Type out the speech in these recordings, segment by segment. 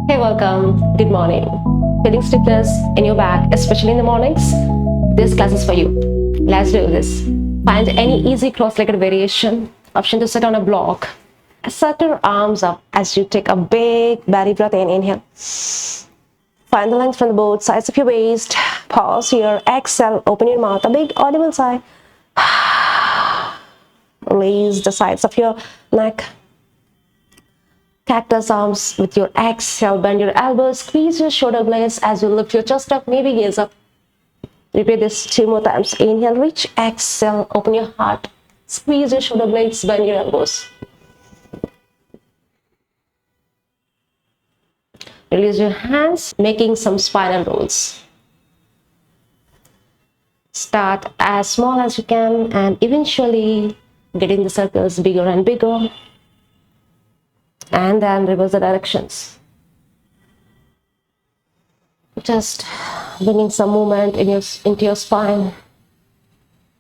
Hey, welcome. Good morning. Feeling stiffness in your back, especially in the mornings? This class is for you. Let's do this. Find any easy cross-legged variation. Option to sit on a block. Set your arms up as you take a big belly breath in. Inhale. Find the length from the both sides of your waist. Pause here. Exhale. Open your mouth. A big audible sigh. Release the sides of your neck. Cactus arms with your exhale. Bend your elbows. Squeeze your shoulder blades as you lift your chest up. Maybe gaze up. Repeat this 2 more times. Inhale, reach. Exhale. Open your heart. Squeeze your shoulder blades. Bend your elbows. Release your hands, making some spinal rolls. Start as small as you can and eventually getting the circles bigger and bigger. And then reverse the directions. Just bringing some movement into your spine,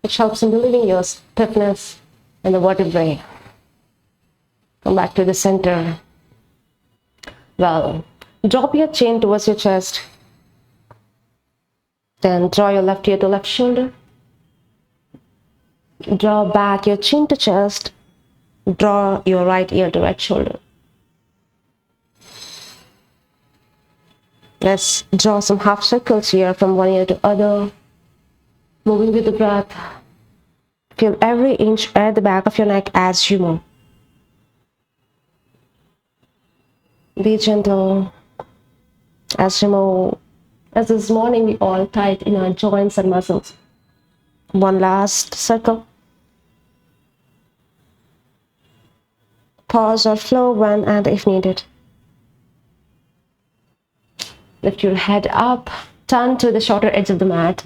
which helps in relieving your stiffness in the vertebrae. Come back to the center. Well, drop your chin towards your chest. Then draw your left ear to left shoulder. Draw back your chin to chest. Draw your right ear to right shoulder. Let's draw some half circles here from one ear to other. Moving with the breath. Feel every inch at the back of your neck as you move. Be gentle as you move. As this morning we all tight in our joints and muscles. One last circle. Pause or flow when and if needed. Lift your head up, turn to the shorter edge of the mat.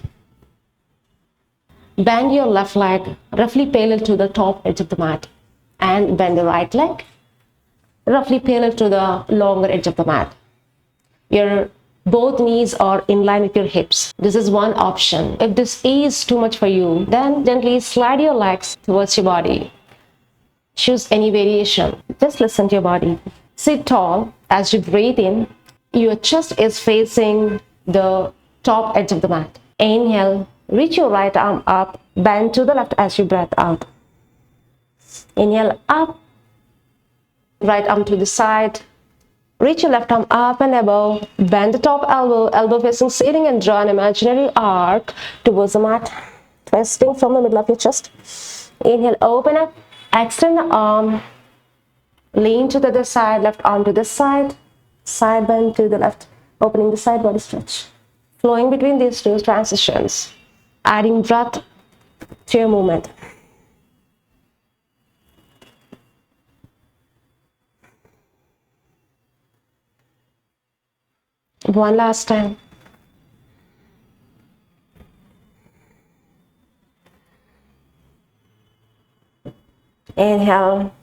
Bend your left leg roughly parallel to the top edge of the mat. And bend the right leg roughly parallel to the longer edge of the mat. Your both knees are in line with your hips. This is one option. If this is too much for you, then gently slide your legs towards your body. Choose any variation. Just listen to your body. Sit tall as you breathe in. Your chest is facing the top edge of the mat. Inhale, reach your right arm up, bend to the left as you breathe out. Inhale up, right arm to the side. Reach your left arm up and above, bend the top elbow, elbow facing ceiling and draw an imaginary arc towards the mat, twisting from the middle of your chest. Inhale, open up, extend the arm, lean to the other side, left arm to the side, side bend to the left, opening the side body stretch. Flowing between these two transitions, adding breath to your movement. One last time. Inhale.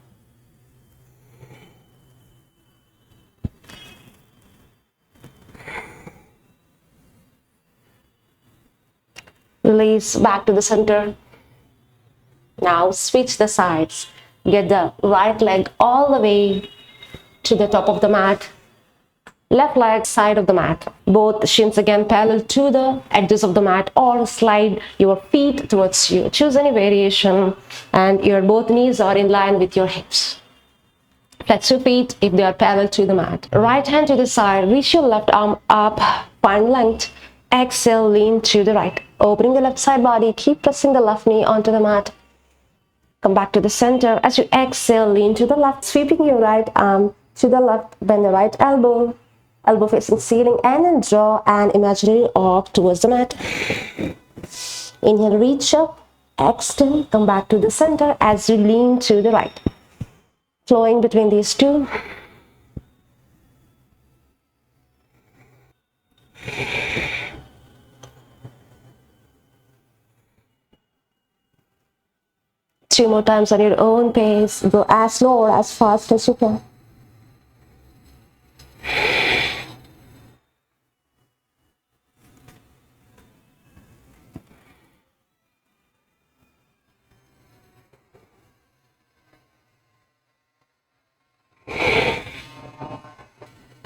Release back to the center. Now switch the sides. Get the right leg all the way to the top of the mat. Left leg side of the mat. Both shins again parallel to the edges of the mat, or slide your feet towards you. Choose any variation, and your both knees are in line with your hips. Flex your feet if they are parallel to the mat. Right hand to the side. Reach your left arm up. Find length. Exhale, lean to the right. Opening the left side body. Keep pressing the left knee onto the mat. Come back to the center. As you exhale, lean to the left. Sweeping your right arm to the left. Bend the right elbow. Elbow facing ceiling, and then draw an imaginary arc towards the mat. Inhale, reach up, extend, come back to the center as you lean to the right. Flowing between these two. Two more times on your own pace. Go as slow or as fast as you can.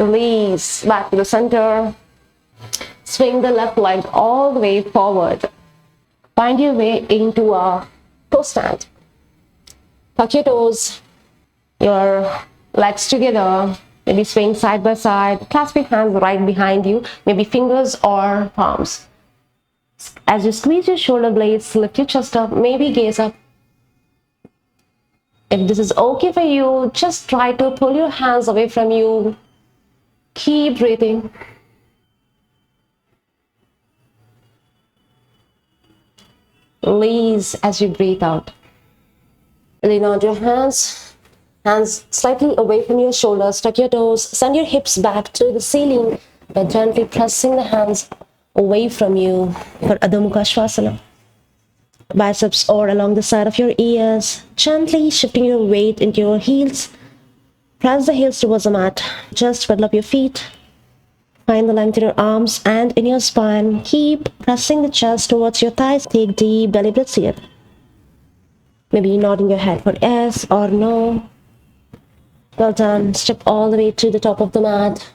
Release back to the center. Swing the left leg all the way forward. Find your way into a toe stand. Tuck your toes, your legs together. Maybe swing side by side. Clasp your hands right behind you, maybe fingers or palms. As you squeeze your shoulder blades, lift your chest up, maybe gaze up. If this is okay for you, just try to pull your hands away from you. Keep breathing. Release as you breathe out. Lean out your hands slightly away from your shoulders. Tuck your toes. Send your hips back to the ceiling by gently pressing the hands away from you for Adho Mukha Svanasana. Biceps or along the side of your ears. Gently shifting your weight into your heels. Press the heels towards the mat. Just pedal up your feet. Find the length in your arms and in your spine. Keep pressing the chest towards your thighs. Take deep belly breaths here. Maybe nodding your head for yes or no. Well done. Step all the way to the top of the mat.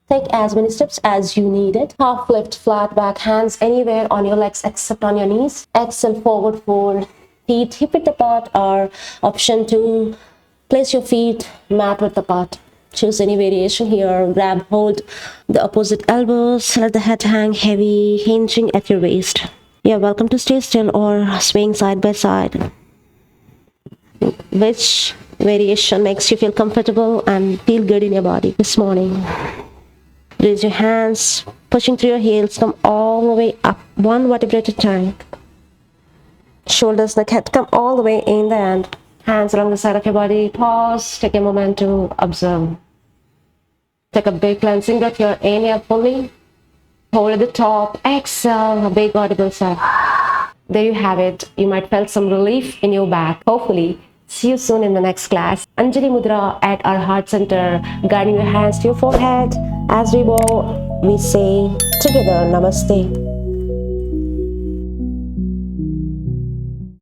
Take as many steps as you need it. Half lift, flat back, hands anywhere on your legs except on your knees. Exhale, forward fold. Feet hip width apart, or option 2, place your feet mat width apart. Choose any variation here. Grab hold the opposite elbows. Let the head hang heavy, hinging at your waist. You're welcome to stay still or swing side by side. Which variation makes you feel comfortable and feel good in your body this morning? Raise your hands, pushing through your heels. Come all the way up, one vertebra at a time. Shoulders, neck, head, come all the way in the end. Hands along the side of your body. Pause. Take a moment to observe. Take a big cleansing breath here. Inhale fully. Hold at the top. Exhale. A big audible sigh. There you have it. You might feel some relief in your back. Hopefully. See you soon in the next class. Anjali Mudra at our heart center. Guiding your hands to your forehead. As we bow, we say together, Namaste.